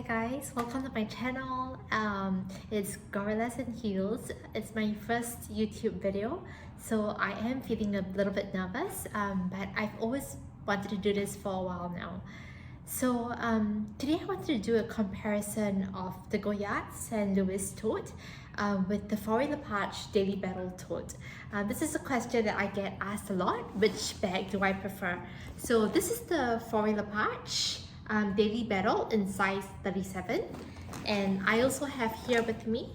guys, welcome to my channel. It's Goyard St Louis. It's my first YouTube video, so I am feeling a little bit nervous, but I've always wanted to do this for a while now. So today I wanted to do a comparison of the Goyard St Louis Tote with the Faure Le Page Daily Battle Tote. This is a question that I get asked a lot: which bag do I prefer? So this is the Faure Le Page Daily Battle in size 37, and I also have here with me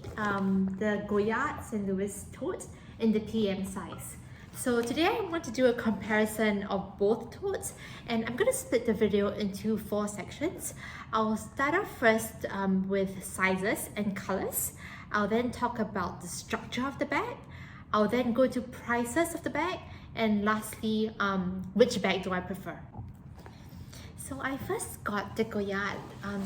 the Goyard St Louis Tote in the PM size. So today I want to do a comparison of both totes, and I'm going to split the video into 4 sections. I'll start off first with sizes and colors. I'll then talk about the structure of the bag. I'll then go to prices of the bag, and lastly, which bag do I prefer? So I first got the Goyard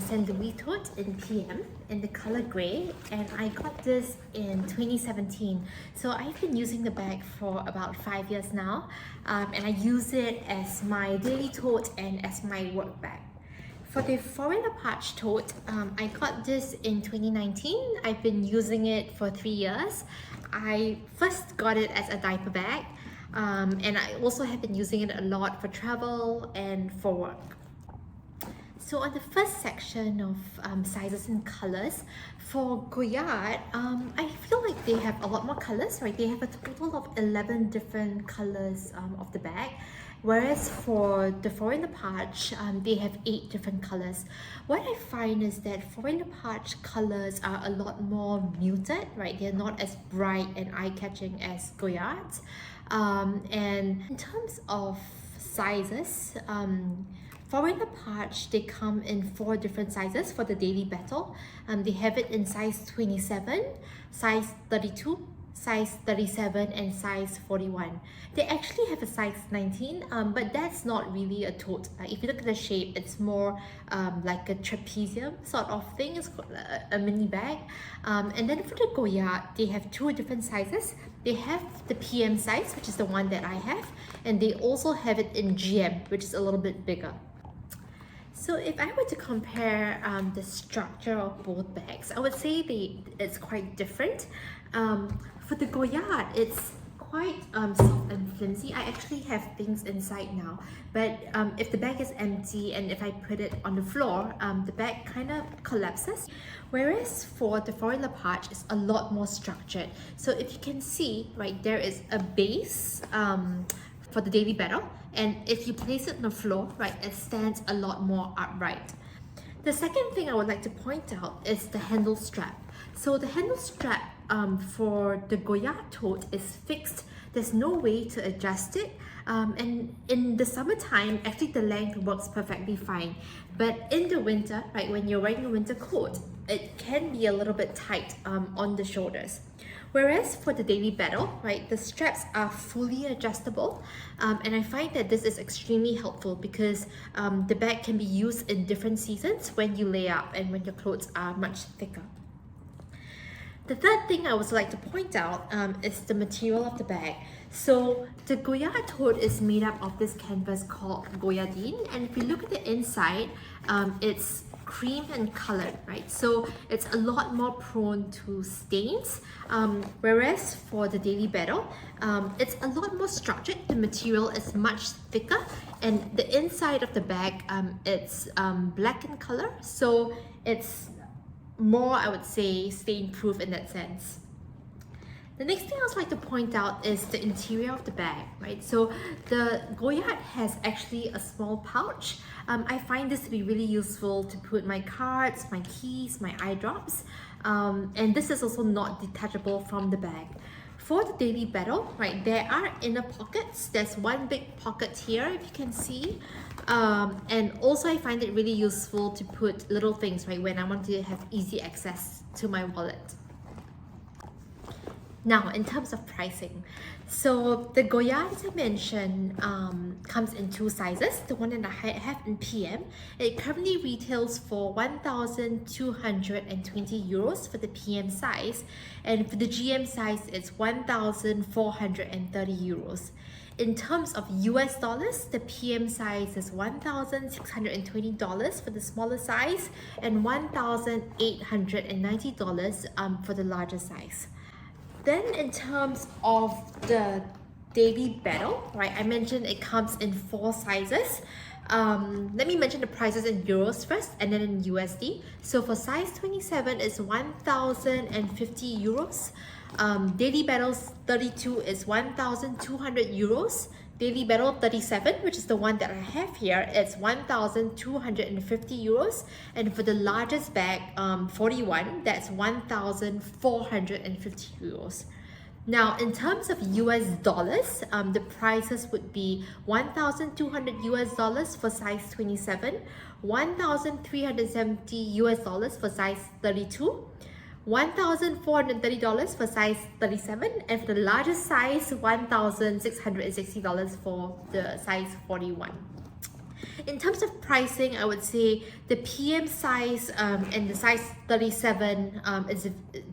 St Louis Tote in PM in the color grey, and I got this in 2017. So I've been using the bag for about 5 years now, and I use it as my daily tote and as my work bag. For the Faure Le Page tote, I got this in 2019. I've been using it for 3 years. I first got it as a diaper bag, and I also have been using it a lot for travel and for work. So on the first section of sizes and colors, for Goyard, I feel like they have a lot more colors, right? They have a total of 11 different colors of the bag, whereas for the Faure Le Page, they have 8 different colors. What I find is that Faure Le Page colors are a lot more muted, right? They're not as bright and eye-catching as Goyard's. And in terms of sizes, Faure Le Page, they come in 4 different sizes for the Daily Battle. They have it in size 27, size 32, size 37, and size 41. They actually have a size 19, but that's not really a tote. If you look at the shape, it's more like a trapezium sort of thing. It's called a mini bag. And then for the Goyard, they have 2 different sizes. They have the PM size, which is the one that I have, and they also have it in GM, which is a little bit bigger. So if I were to compare the structure of both bags, I would say it's quite different. For the Goyard, it's quite soft and flimsy. I actually have things inside now, but if the bag is empty and if I put it on the floor, the bag kind of collapses. Whereas for the Faure Le Page, it's a lot more structured. So if you can see, right, there is a base for the Daily Battle, and if you place it on the floor, right, it stands a lot more upright. The second thing I would like to point out is the handle strap. So the handle strap for the Goyard tote is fixed. There's no way to adjust it, and in the summertime, actually the length works perfectly fine. But in the winter, right, when you're wearing a winter coat, it can be a little bit tight on the shoulders. Whereas for the Daily Battle, right, the straps are fully adjustable, and I find that this is extremely helpful because the bag can be used in different seasons when you lay up and when your clothes are much thicker. The third thing I would like to point out is the material of the bag. So the Goyard tote is made up of this canvas called Goyardine, and if you look at the inside, it's cream and colored, right? So it's a lot more prone to stains, whereas for the Daily Battle, it's a lot more structured. The material is much thicker, and the inside of the bag, it's black in color, so it's more, I would say, stain proof in that sense. The next thing I would like to point out is the interior of the bag, right? So the Goyard has actually a small pouch. I find this to be really useful to put my cards, my keys, my eye drops, and this is also not detachable from the bag. For the Daily Battle, right, there are inner pockets. There's one big pocket here, if you can see. And also I find it really useful to put little things, right, when I want to have easy access to my wallet. Now, in terms of pricing, so the Goyard, as I mentioned, comes in 2 sizes. The one that I have in PM, it currently retails for 1,220 euros for the PM size, and for the GM size, it's 1,430 euros. In terms of US dollars, the PM size is $1,620 for the smaller size and $1,890 for the larger size. Then in terms of the daily battle, right, I mentioned it comes in 4 sizes. Let me mention the prices in euros first and then in USD. So for size 27 is 1,050 euros. Daily Battles 32 is 1,200 euros. Daily Battle 37, which is the one that I have here, it's 1,250 euros. And for the largest bag, 41, that's 1,450 euros. Now, in terms of US dollars, the prices would be 1,200 US dollars for size 27, 1,370 US dollars for size 32, $1,430 for size 37, and for the largest size, $1,660 for the size 41. In terms of pricing, I would say the PM size and the size 37,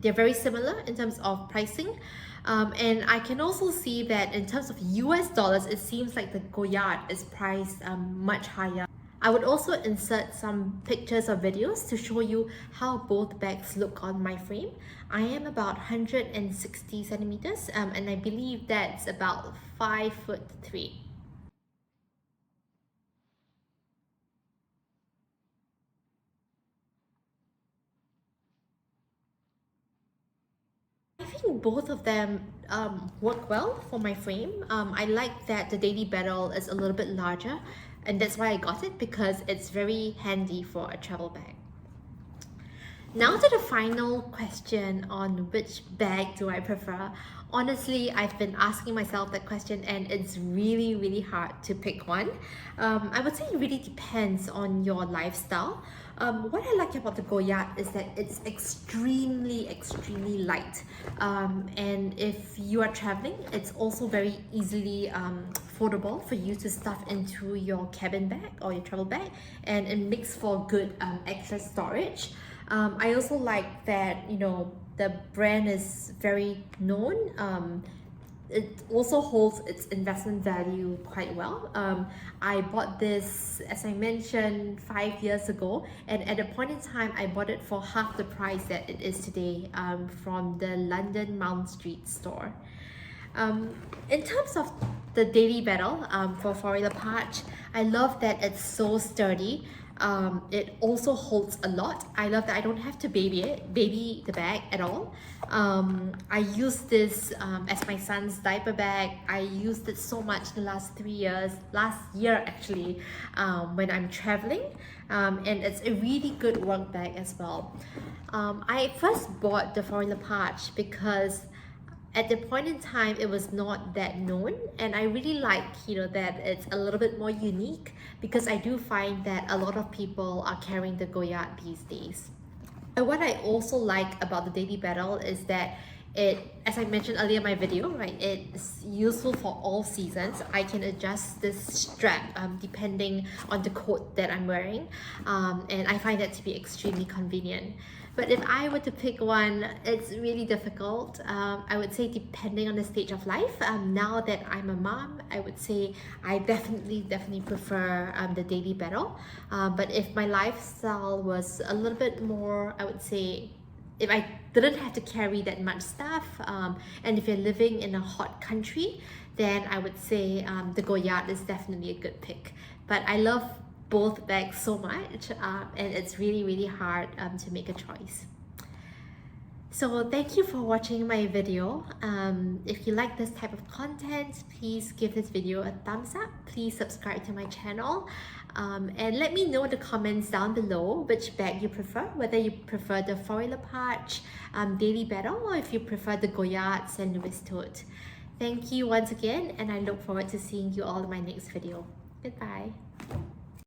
they're very similar in terms of pricing. And I can also see that in terms of US dollars, it seems like the Goyard is priced much higher. I would also insert some pictures or videos to show you how both bags look on my frame. I am about 160 centimeters and I believe that's about 5'3". I think both of them work well for my frame. I like that the Daily Battle is a little bit larger, and that's why I got it, because it's very handy for a travel bag. Now to the final question on which bag do I prefer. Honestly, I've been asking myself that question and it's really hard to pick one. I would say it really depends on your lifestyle. What I like about the Goyard is that it's extremely light, and if you are traveling, it's also very easily foldable for you to stuff into your cabin bag or your travel bag, and it makes for good extra storage. I also like that, you know, the brand is very known. It also holds its investment value quite well. I bought this, as I mentioned, 5 years ago, and at a point in time I bought it for half the price that it is today from the London Mount Street store. In terms of the Daily Battle for Faure Le Page, I love that it's so sturdy. It also holds a lot. I love that I don't have to baby the bag at all. I use this as my son's diaper bag. I used it so much the last 3 years, last year actually, when I'm traveling, and it's a really good work bag as well. I first bought the Faure Le Page because at the point in time it was not that known, and I really like, you know, that it's a little bit more unique, because I do find that a lot of people are carrying the Goyard these days. And what I also like about the Daily Battle is that it, as I mentioned earlier in my video, right, it's useful for all seasons. I can adjust this strap depending on the coat that I'm wearing, and I find that to be extremely convenient. But if I were to pick one, it's really difficult. I would say depending on the stage of life. Now that I'm a mom, I would say I definitely prefer the Daily Battle. But if my lifestyle was a little bit more, I would say, if I didn't have to carry that much stuff, and if you're living in a hot country, then I would say the Goyard is definitely a good pick. But I love both bags so much, and it's really hard to make a choice. So thank you for watching my video. If you like this type of content, please give this video a thumbs up. Please subscribe to my channel, and let me know in the comments down below which bag you prefer, whether you prefer the Faure Le Page Daily Battle, or if you prefer the Goyard St Louis Tote. Thank you once again, and I look forward to seeing you all in my next video. Goodbye.